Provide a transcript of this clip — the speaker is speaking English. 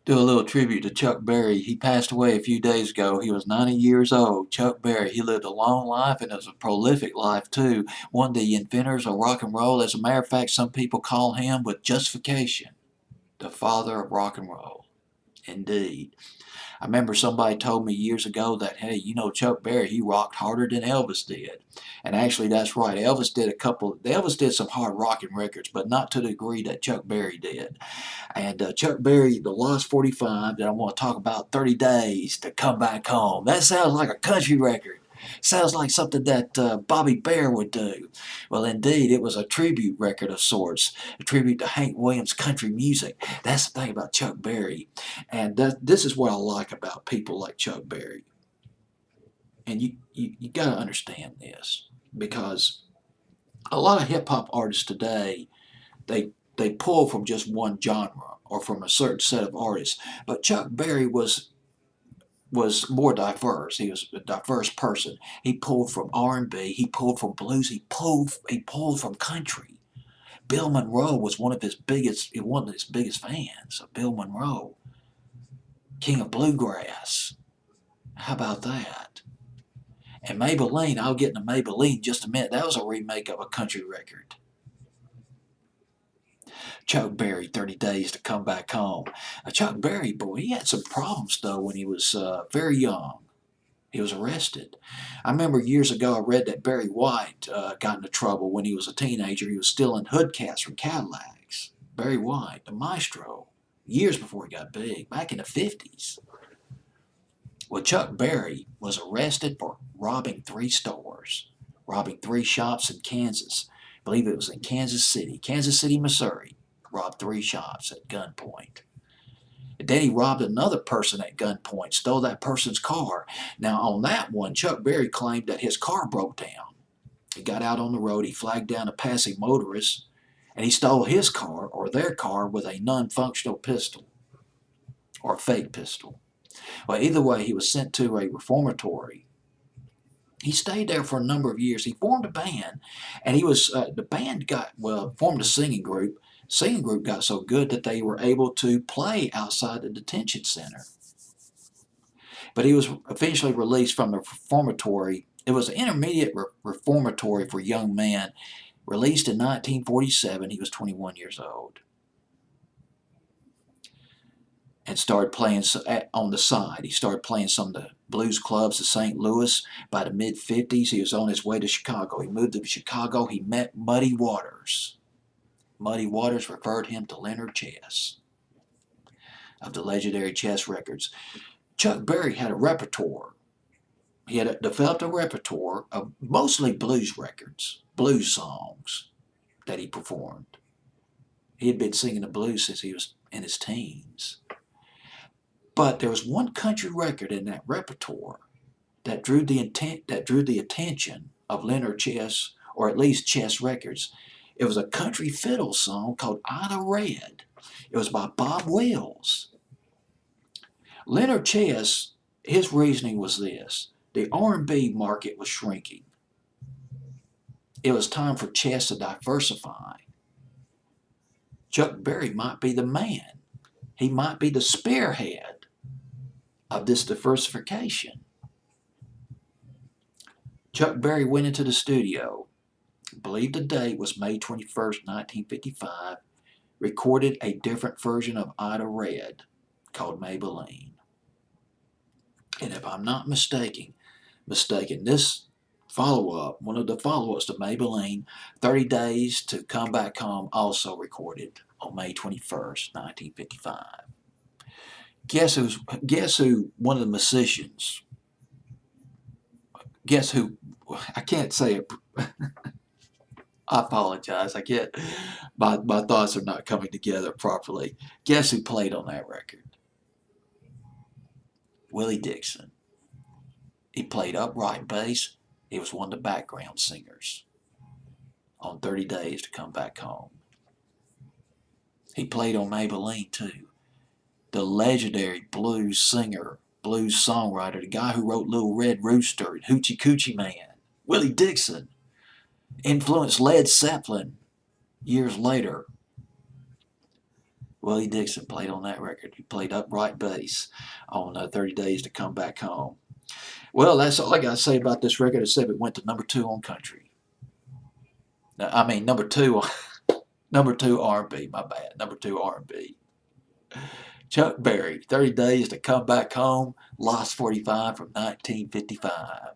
Do a little tribute to Chuck Berry. He passed away a few days ago. He was 90 years old. Chuck Berry. He lived a long life and it was a prolific life too. One of the inventors of rock and roll. As a matter of fact, some people call him with justification the father of rock and roll. Indeed. I remember somebody told me years ago that, hey, Chuck Berry, he rocked harder than Elvis did. And actually, that's right. Elvis did some hard rocking records, but not to the degree that Chuck Berry did. And Chuck Berry, the Lost 45, that I want to talk about, 30 Days to Come Back Home. That sounds like a country record. Sounds like something that Bobby Bear would do. Well, indeed, it was a tribute record of sorts, a tribute to Hank Williams' country music. That's the thing about Chuck Berry. And this is what I like about people like Chuck Berry. And you got to understand this because a lot of hip hop artists today, they pull from just one genre or from a certain set of artists. But Chuck Berry was more diverse. He was a diverse person. He pulled from R&B. He pulled from blues. He pulled from country. Bill Monroe was one of his biggest fans of Bill Monroe, King of Bluegrass. How about that? And Maybelline, I'll get into Maybelline in just a minute. That was a remake of a country record. Chuck Berry, 30 Days to Come Back Home. Chuck Berry, boy, he had some problems though when he was very young. He was arrested. I remember years ago I read that Barry White got into trouble when he was a teenager. He was stealing hoodcats from Cadillacs. Barry White, the maestro, years before he got big, back in the 50s. Well, Chuck Berry was arrested for robbing 3 stores, robbing 3 shops in Kansas. I believe it was in Kansas City, Missouri. Robbed 3 shops at gunpoint. And then he robbed another person at gunpoint, stole that person's car. Now, on that one, Chuck Berry claimed that his car broke down. He got out on the road, he flagged down a passing motorist, and he stole his car or their car with a non functional pistol or a fake pistol. Well, either way, he was sent to a reformatory. He stayed there for a number of years. He formed a band, and the band formed a singing group. Singing group got so good that they were able to play outside the detention center. But he was eventually released from the reformatory. It was an intermediate reformatory for young men. Released in 1947, he was 21 years old. And started playing on the side. He started playing some of the blues clubs of St. Louis. By the mid-50s, he was on his way to Chicago. He moved to Chicago. He met Muddy Waters. Muddy Waters referred him to Leonard Chess of the legendary Chess records. Chuck Berry had a repertoire. He had developed a repertoire of mostly blues records, blues songs that he performed. He had been singing the blues since he was in his teens. But there was one country record in that repertoire that drew the attention of Leonard Chess, or at least Chess Records. It was a country fiddle song called Ida Red. It was by Bob Wills. Leonard Chess, his reasoning was this: the R&B market was shrinking. It was time for Chess to diversify. Chuck Berry might be the man. He might be the spearhead of this diversification. Chuck Berry went into the studio. I believe the date was May 21st, 1955. Recorded a different version of Ida Red called Maybelline. And if I'm not mistaken, this follow-up, one of the follow-ups to Maybelline, 30 Days to Come Back Home, also recorded on May 21st, 1955. Guess who one of the musicians, guess who, I can't say it, I apologize, I can't, my thoughts are not coming together properly. Guess who played on that record? Willie Dixon. He played upright bass. He was one of the background singers on 30 Days to Come Back Home. He played on Maybelline too. The legendary blues singer, blues songwriter, the guy who wrote Little Red Rooster and Hoochie Coochie Man, Willie Dixon, influenced Led Zeppelin years later. Willie Dixon played on that record. He played upright bass on 30 Days to Come Back Home. Well, that's all I got to say about this record, except it went to number 2 on country. I mean, number 2, number 2 R&B, my bad. Number 2 R&B. Chuck Berry, 30 Days to Come Back Home, Lost 45 from 1955.